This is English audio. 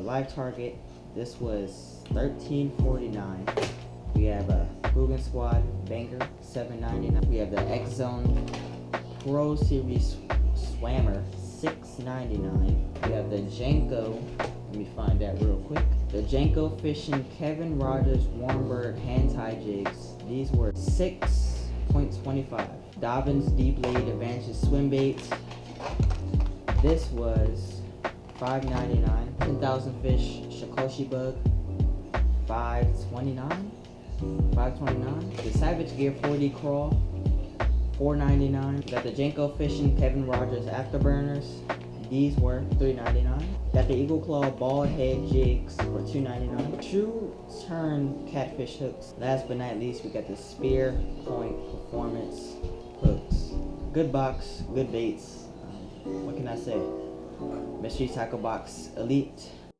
live target. This was $13.49. We have a Rugen Squad Banger, $7.99. We have the X Zone Pro Series Swammer, $6.99. We have the Janko, let me find that real quick. The Janko Fishing Kevin Rogers Warmbird hand tie jigs. These were $6.25. Dobbins D-Blade Advantage swim baits. This was $5.99. 10,000 Fish Shikoshi Bug, $5.29. The Savage Gear 4D Crawl, $4.99. Got the Janko Fishing Kevin Rogers Afterburners. These were $3.99. Got the Eagle Claw Bald Head Jigs for $2.99. True Turn Catfish Hooks. Last but not least, we got the Spear Point Performance Hooks. Good box, good baits. What can I say? Mystery Tackle Box Elite.